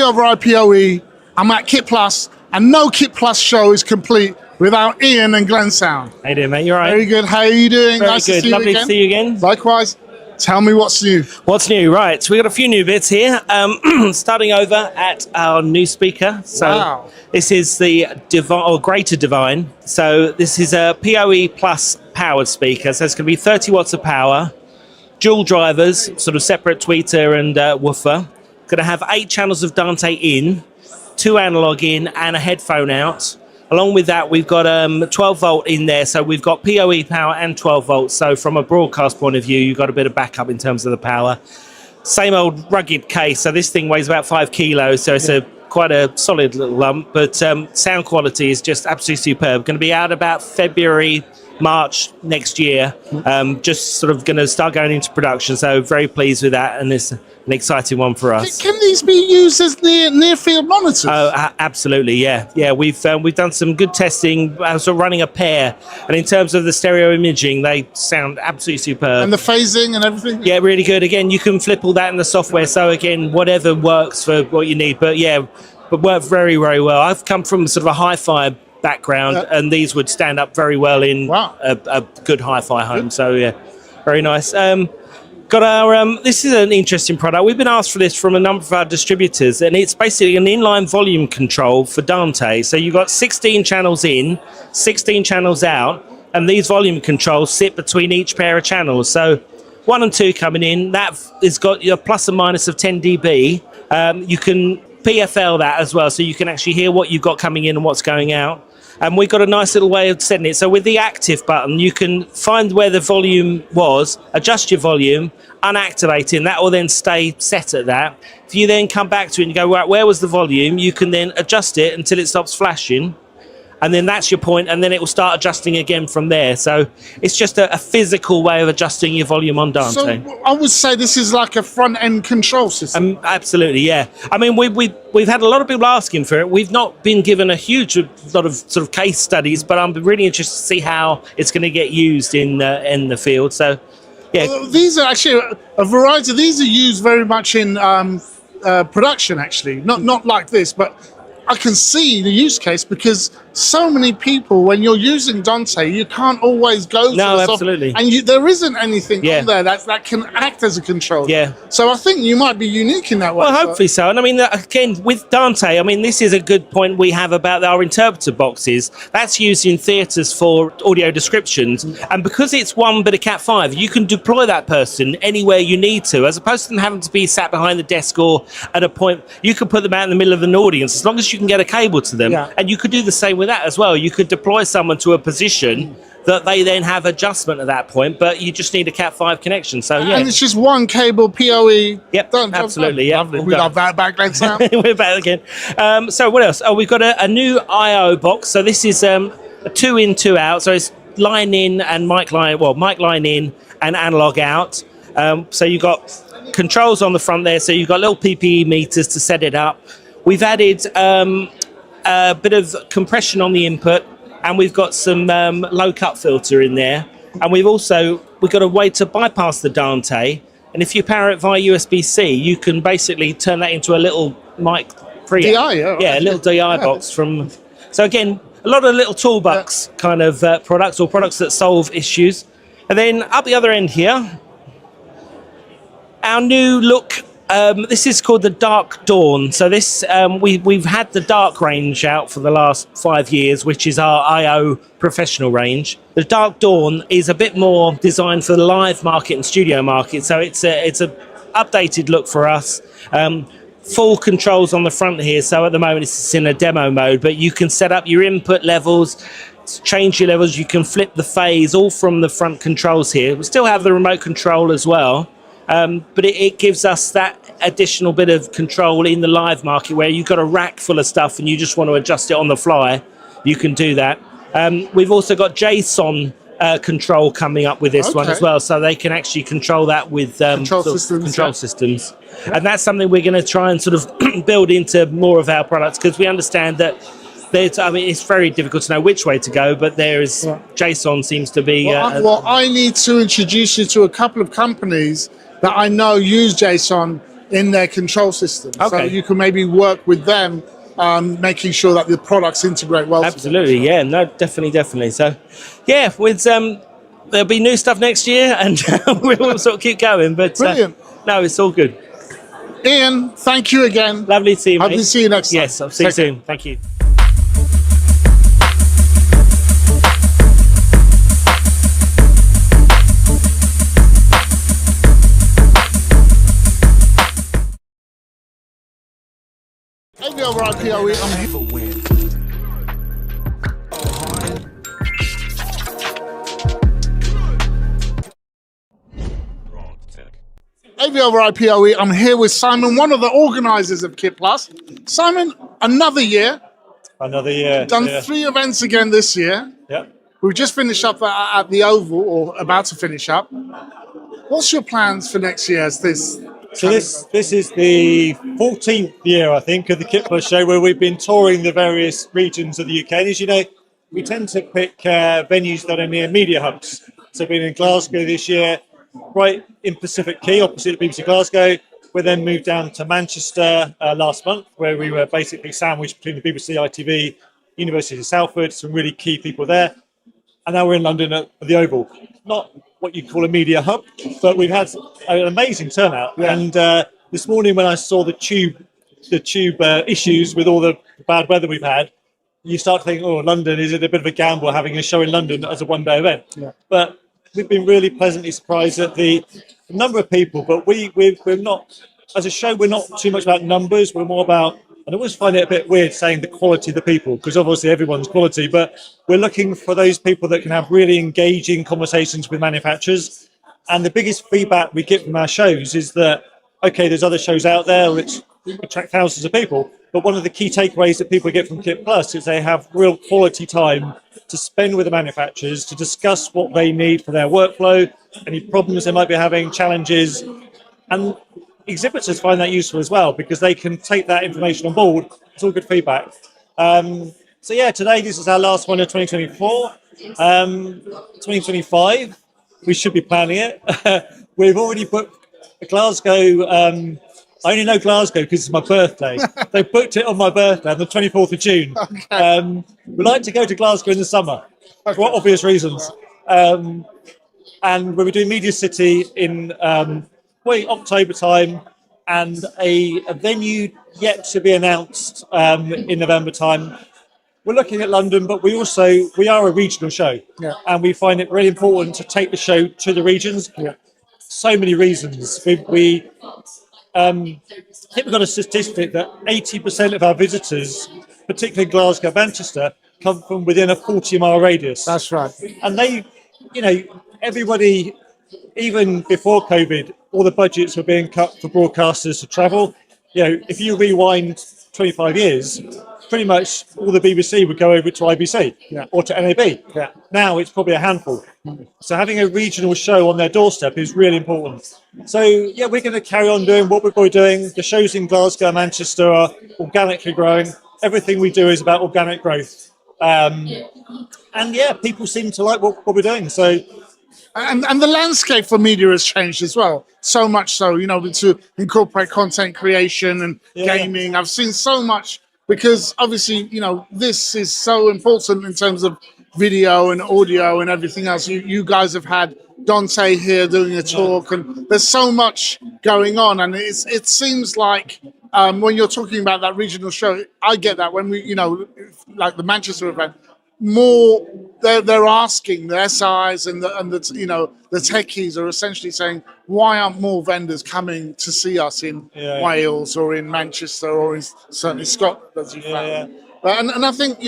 we are IPOE. I'm at Kit Plus, and no Kit Plus show is complete without Ian and Glensound. How you doing, mate? You all right? Very good. How are you doing? Very nice good. to see Lovely you again. to see you again. Likewise. Tell me what's new. What's new? Right, so we've got a few new bits here. Starting over at our new speaker. So Wow. this is the Greater Divine. So this is a PoE Plus powered speaker. So it's going to be 30 watts of power, dual drivers, sort of separate tweeter and woofer. Going to have 8 channels of Dante in, 2 analog in, and a headphone out. Along with that, we've got 12 volt in there, so we've got PoE power and 12 volts. So from a broadcast point of view, you've got a bit of backup in terms of the power. Same old rugged case. So this thing weighs about 5 kilos, so it's quite a solid little lump. But sound quality is just absolutely superb. Going to be out about February, March next year. Just sort of going to start going into production. So very pleased with that, and it's an exciting one for us. Can these be used as near field monitors? Oh, absolutely, yeah. We've done some good testing, sort of running a pair, and in terms of the stereo imaging, they sound absolutely superb. And the phasing and everything? Yeah, really good. Again, you can flip all that in the software, so again, whatever works for what you need. But yeah, but work very, very well. I've come from sort of a hi-fi background, and these would stand up very well in a good hi-fi home. Good. So yeah, very nice. Got our this is an interesting product. We've been asked for this from a number of our distributors, and it's basically an inline volume control for Dante. So you've got 16 channels in, 16 channels out, and these volume controls sit between each pair of channels. So 1 and 2 coming in, that has got your plus and minus of 10 dB. You can PFL that as well, so you can actually hear what you've got coming in and what's going out. And we've got a nice little way of setting it. So with the active button, you can find where the volume was, adjust your volume, unactivate it, and that will then stay set at that. If you then come back to it and you go, right, where was the volume? You can then adjust it until it stops flashing. And then that's your point, and then it will start adjusting again from there. So it's just a physical way of adjusting your volume on Dante. So I would say this is like a front-end control system. Absolutely, yeah. I mean, we've had a lot of people asking for it. We've not been given a huge lot of sort of case studies, but I'm really interested to see how it's going to get used in the field. So, yeah. Well, these are actually a variety. These are used very much in production, actually. Not like this, but I can see the use case because so many people, when you're using Dante, you can't always go to the absolutely. And there isn't anything on there that can act as a controller. Yeah. So I think you might be unique in that way. Well, hopefully so. And I mean, again, with Dante, I mean, this is a good point we have about our interpreter boxes. That's used in theatres for audio descriptions. And because it's one bit of Cat5, you can deploy that person anywhere you need to, as opposed to them having to be sat behind the desk or at a point. You can put them out in the middle of an audience, as long as you can get a cable to them. And you could do the same with that as well. You could deploy someone to a position that they then have adjustment at that point, but you just need a Cat5 connection. So yeah, and it's just one cable PoE. Yep, done, absolutely. Yeah, we love that back then. We're back again. So what else? Oh, we've got a new I/O box. So this is a 2 in, 2 out. So it's line in and mic line. Well, mic line in and analog out. So you've got controls on the front there. So you've got little PPE meters to set it up. We've added a bit of compression on the input, and we've got some low cut filter in there, and we've got a way to bypass the Dante, and if you power it via USB-C, you can basically turn that into a little mic DI, a little DI box from. So again, a lot of little toolbox kind of products, or products that solve issues. And then up the other end here, our new look. This is called the Dark Dawn. So this we've had the Dark range out for the last 5 years, which is our I/O professional range. The Dark Dawn is a bit more designed for the live market and studio market. So it's a updated look for us. Full controls on the front here. So at the moment it's in a demo mode, but you can set up your input levels, change your levels. You can flip the phase all from the front controls here. We still have the remote control as well. But it gives us that additional bit of control in the live market where you've got a rack full of stuff and you just want to adjust it on the fly. You can do that. We've also got JSON control coming up with this one as well, so they can actually control that with control systems. And that's something we're going to try and sort of build into more of our products, because we understand that it's very difficult to know which way to go, but there is JSON seems to be. Well, I need to introduce you to a couple of companies that I know use JSON, in their control system. So Okay. you can maybe work with them, making sure that the products integrate well. Absolutely, yeah, no, definitely. So, yeah, with there'll be new stuff next year, and we'll sort of keep going. But Brilliant. No, it's all good. Ian, thank you again. Lovely to see you, mate. Hope to see you next time. Yes, I'll see you soon. Thank you. AV over IPOE, I'm here. AV over IPOE, I'm here with Simon, one of the organisers of Kit Plus. Simon, another year. Another year. Done 3 events again this year. Yeah. We've just finished up at the Oval, or about to finish up. What's your plans for next year as this? So this is the 14th year, I think, of the Kit Plus show, where we've been touring the various regions of the UK. And as you know, we tend to pick venues that are near media hubs. So we've been in Glasgow this year, right in Pacific Quay, opposite the BBC Glasgow. We then moved down to Manchester last month, where we were basically sandwiched between the BBC, ITV, University of Salford, some really key people there. And now we're in London at the Oval. Not what you call a media hub, but we've had an amazing turnout. Yeah. And this morning when I saw the tube issues with all the bad weather we've had, you start thinking, oh, London, is it a bit of a gamble having a show in London as a one-day event? Yeah. But we've been really pleasantly surprised at the number of people, but we're not, as a show, we're not too much about numbers, we're more about, and I always find it a bit weird saying the quality of the people, because obviously everyone's quality, but we're looking for those people that can have really engaging conversations with manufacturers. And the biggest feedback we get from our shows is that, okay, there's other shows out there which attract thousands of people, but one of the key takeaways that people get from Kit Plus is they have real quality time to spend with the manufacturers to discuss what they need for their workflow, any problems they might be having, challenges, and exhibitors find that useful as well because they can take that information on board. It's all good feedback. So yeah, today this is our last one of 2024. 2025, we should be planning it. We've already booked Glasgow. I only know Glasgow because it's my birthday. They booked it on my birthday on the 24th of June. Okay. We like to go to Glasgow in the summer for obvious reasons. And we'll be doing Media City in October time, and a venue yet to be announced in November time. We're looking at London, but we are a regional show, yeah. And we find it really important to take the show to the regions. Yeah. So many reasons. I think we've got a statistic that 80% of our visitors, particularly Glasgow, Manchester, come from within a 40-mile radius. That's right. And they, everybody, even before COVID, all the budgets were being cut for broadcasters to travel. If you rewind 25 years, pretty much all the BBC would go over to IBC, yeah, or to NAB. Yeah. Now it's probably a handful. So having a regional show on their doorstep is really important. So yeah, we're going to carry on doing what we're doing. The shows in Glasgow and Manchester are organically growing. Everything we do is about organic growth. And yeah, people seem to like what we're doing. So. And the landscape for media has changed as well. So much so, to incorporate content creation and gaming. I've seen so much because obviously, this is so important in terms of video and audio and everything else. You guys have had Dante here doing a talk, and there's so much going on. And it seems like when you're talking about that regional show, I get that when we, like the Manchester event, more they're asking the SIs and the techies are essentially saying, why aren't more vendors coming to see us in Wales or in Manchester or in certainly Scotland, as you found. And I think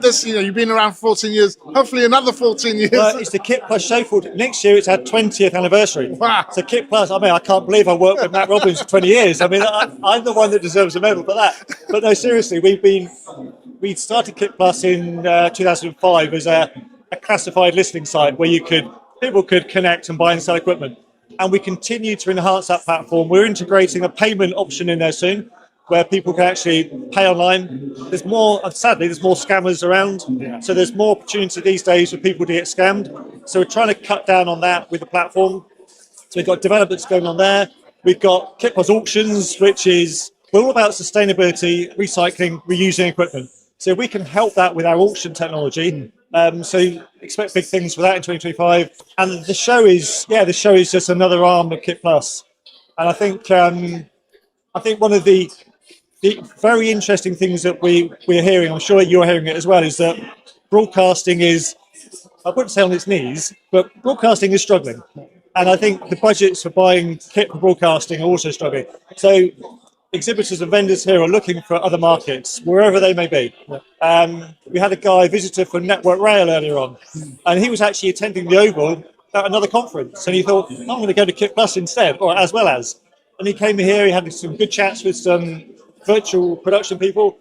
this you've been around for 14 years. Hopefully another 14 years. Well, it's the Kit Plus show for next year. It's our 20th anniversary. Wow! So Kit Plus. I can't believe I worked with Matt Robbins for 20 years. I'm the one that deserves a medal for that. But no, seriously, we started Kit Plus in 2005 as a classified listening site where people could connect and buy and sell equipment. And we continue to enhance that platform. We're integrating a payment option in there soon, where people can actually pay online. Sadly, there's more scammers around. Yeah. So there's more opportunity these days for people to get scammed. So we're trying to cut down on that with the platform. So we've got developments going on there. We've got Kit Plus Auctions, which is we're all about sustainability, recycling, reusing equipment. So we can help that with our auction technology. So expect big things for that in 2025. And the show is just another arm of Kit Plus. And I think one of the very interesting things that we're hearing, I'm sure you're hearing it as well, is that broadcasting is, I wouldn't say on its knees, but broadcasting is struggling. And I think the budgets for buying kit for broadcasting are also struggling. So exhibitors and vendors here are looking for other markets, wherever they may be. We had a guy, visitor from Network Rail earlier on, and he was actually attending the Oval at another conference. And he thought, I'm going to go to Kit Plus instead, or as well as. And he came here, he had some good chats with some virtual production people.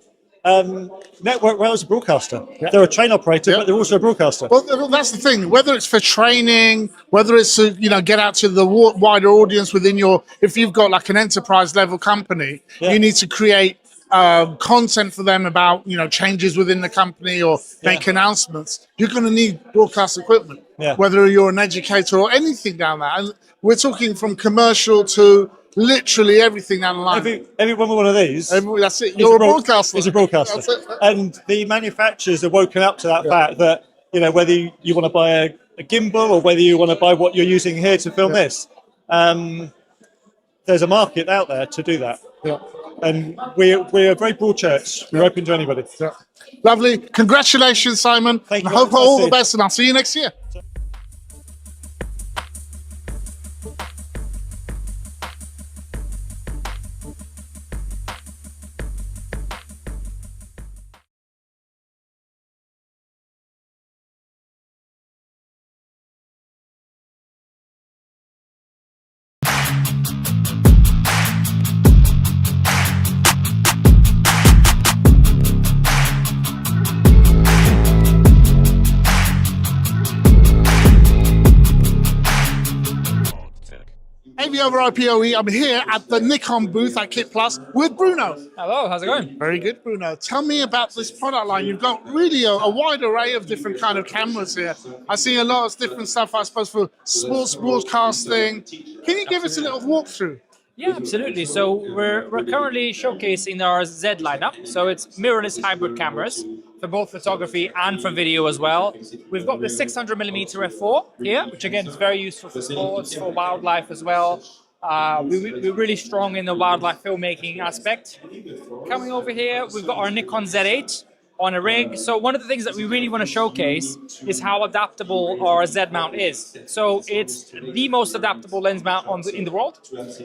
Network Rail is a broadcaster. Yeah. They're a train operator, but they're also a broadcaster. Well, that's the thing. Whether it's for training, whether it's to get out to the wider audience within if you've got like an enterprise level company, you need to create content for them about changes within the company or make announcements. You're going to need broadcast equipment. Yeah. Whether you're an educator or anything down there, and we're talking from commercial to literally everything down the line. Every one of these. That's it. You're a broadcaster. Is a broadcaster. And the manufacturers have woken up to that fact that whether you want to buy a gimbal or whether you want to buy what you're using here to film this, there's a market out there to do that. Yeah. And we're a very broad church. We're open to anybody. Yeah. Lovely. Congratulations, Simon. Thank you. I hope all the best, and I'll see you next year. AV over IPOE. I'm here at the Nikon booth at Kit Plus with Bruno. Hello, how's it going? Very good, Bruno. Tell me about this product line. You've got really a wide array of different kind of cameras here. I see a lot of different stuff, I suppose, for sports broadcasting. Can you give us a little walkthrough? Yeah, absolutely. So we're currently showcasing our Z lineup. So it's mirrorless hybrid cameras for both photography and for video as well. We've got the 600mm f4 here, which again is very useful for sports, for wildlife as well. We're really strong in the wildlife filmmaking aspect. Coming over here, we've got our Nikon Z8 on a rig. So one of the things that we really want to showcase is how adaptable our Z mount is. So it's the most adaptable lens mount in the world.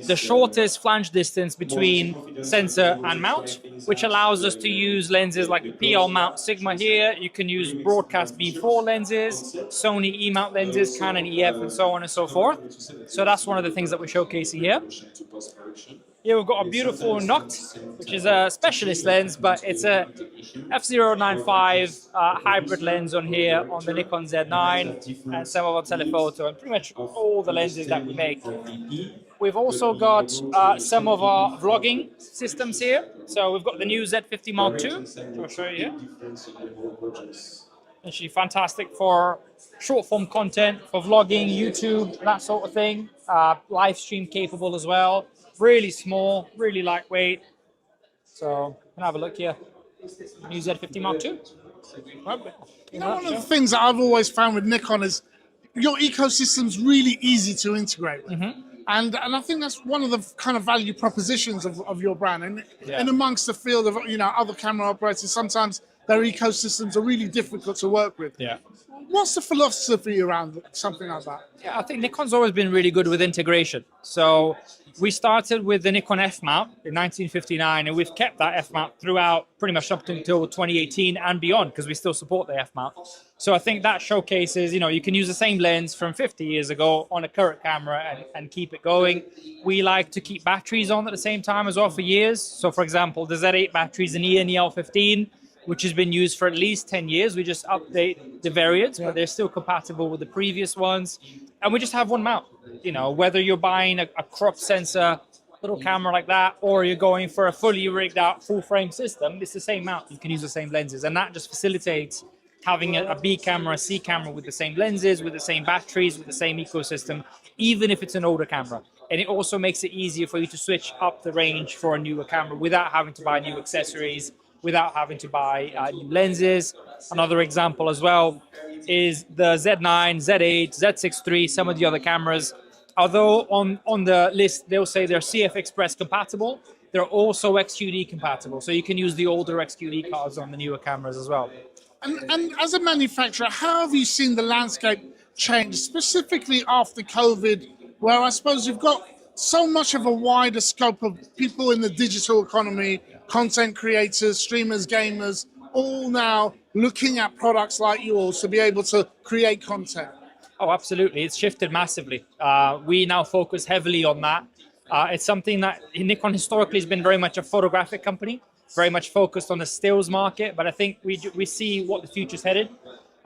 The shortest flange distance between sensor and mount, which allows us to use lenses like the PL mount Sigma here. You can use broadcast B4 lenses, Sony E mount lenses, Canon EF, and so on and so forth. So that's one of the things that we're showcasing here. Here we've got a beautiful Noct, which is a specialist lens, but it's a f/0.95 hybrid lens on here on the Nikon Z9 and some of our telephoto and pretty much all the lenses that we make. We've also got some of our vlogging systems here. So we've got the new Z50 Mark II, which I'll show you here. Actually fantastic for short form content, for vlogging, YouTube, that sort of thing. Live stream capable as well. Really small, really lightweight. So you can have a look here. New Z50 Mark II. One of the things that I've always found with Nikon is your ecosystem's really easy to integrate with. And I think that's one of the kind of value propositions of your brand. And amongst the field of other camera operators, sometimes their ecosystems are really difficult to work with. Yeah. What's the philosophy around something like that? Yeah, I think Nikon's always been really good with integration. So we started with the Nikon F mount in 1959, and we've kept that F mount throughout pretty much up until 2018 and beyond, because we still support the F mount. So I think that showcases, you can use the same lens from 50 years ago on a current camera and keep it going. We like to keep batteries on at the same time as well for years. So for example, the Z8 batteries in EL15, which has been used for at least 10 years. We just update the variants, but they're still compatible with the previous ones. And we just have one mount. Whether you're buying a crop sensor, little camera like that, or you're going for a fully rigged out full frame system, it's the same mount. You can use the same lenses. And that just facilitates having a B camera, a C camera with the same lenses, with the same batteries, with the same ecosystem, even if it's an older camera. And it also makes it easier for you to switch up the range for a newer camera without having to buy new accessories, without having to buy new lenses. Another example as well is the Z9, Z8, Z6 III, some of the other cameras. Although on the list they'll say they're CF Express compatible, they're also XQD compatible. So you can use the older XQD cards on the newer cameras as well. And as a manufacturer, how have you seen the landscape change, specifically after COVID, where I suppose you've got so much of a wider scope of people in the digital economy, content creators, streamers, gamers, all now looking at products like yours to be able to create content? Oh, absolutely. It's shifted massively. We now focus heavily on that. It's something that Nikon historically has been very much a photographic company, very much focused on the stills market, but I think we see what the future's headed.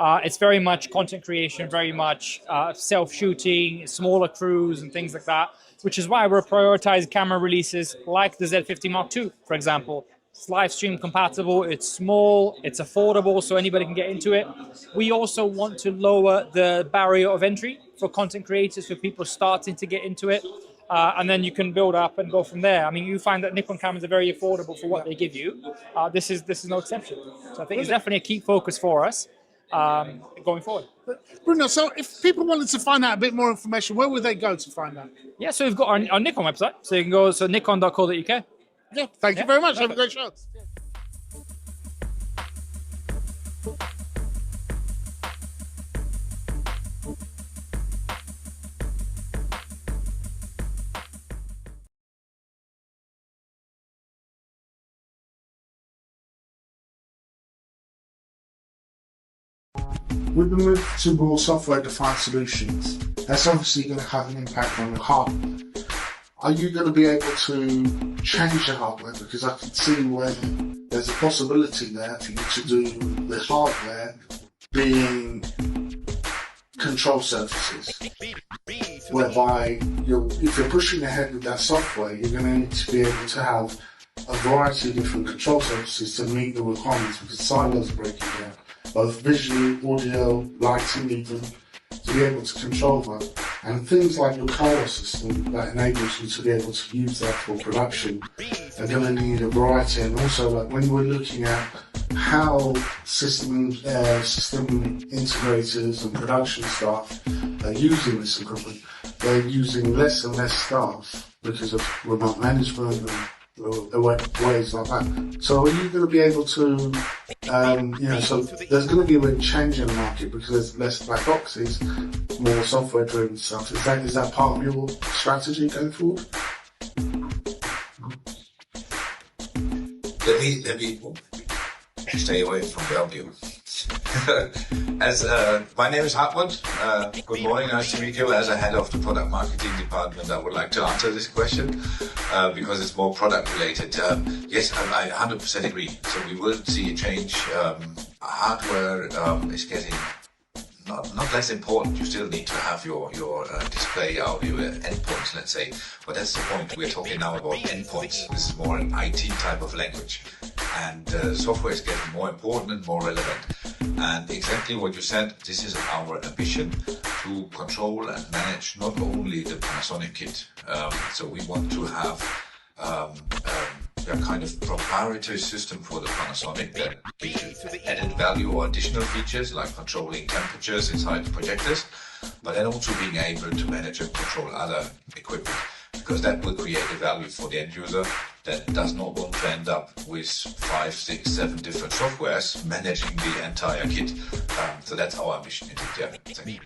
It's very much content creation, very much self-shooting, smaller crews and things like that, which is why we're prioritizing camera releases like the Z50 Mark II, for example. It's live stream compatible, it's small, it's affordable, so anybody can get into it. We also want to lower the barrier of entry for content creators, for people starting to get into it. And then you can build up and go from there. I mean, you find that Nikon cameras are very affordable for what they give you. This is no exception. So I think it's definitely a key focus for us going forward. Bruno, so if people wanted to find out a bit more information, where would they go to find out? Yeah, so we've got our Nikon website. So you can go to nikon.co.uk. Yeah, thank you very much. Have a great show. With the move to more software-defined solutions, that's obviously going to have an impact on the hardware. Are you going to be able to change the hardware? Because I can see where there's a possibility there for you to do the hardware being control surfaces, whereby if you're pushing ahead with that software, you're going to need to be able to have a variety of different control surfaces to meet the requirements, because silos are breaking down, both visually, audio, lighting even, to be able to control them. And things like your camera system that enables you to be able to use that for production are going to need a variety. And also, like when we're looking at how system integrators and production staff are using this equipment, they're using less and less staff because of remote management and ways like that. So are you going to be able to, so there's going to be a big change in the market because there's less black boxes, more software driven stuff. Is that part of your strategy going forward? Let me stay away from the audio. My name is Hartmut. Good morning, nice to meet you. As a head of the product marketing department, I would like to answer this question because it's more product related. Yes, I 100% agree. So we will see a change. Hardware is getting not less important. You still need to have your display audio endpoints, let's say. But that's the point. We're talking now about endpoints. This is more an IT type of language. And software is getting more important and more relevant. And exactly what you said, this is our ambition to control and manage not only the Panasonic kit. So we want to have a kind of proprietary system for the Panasonic that gives you added value or additional features like controlling temperatures inside the projectors, but then also being able to manage and control other equipment, because that will create a value for the end user that does not want to end up with 5, 6, 7 different softwares managing the entire kit. So that's our ambition in it. Yeah. Thank you.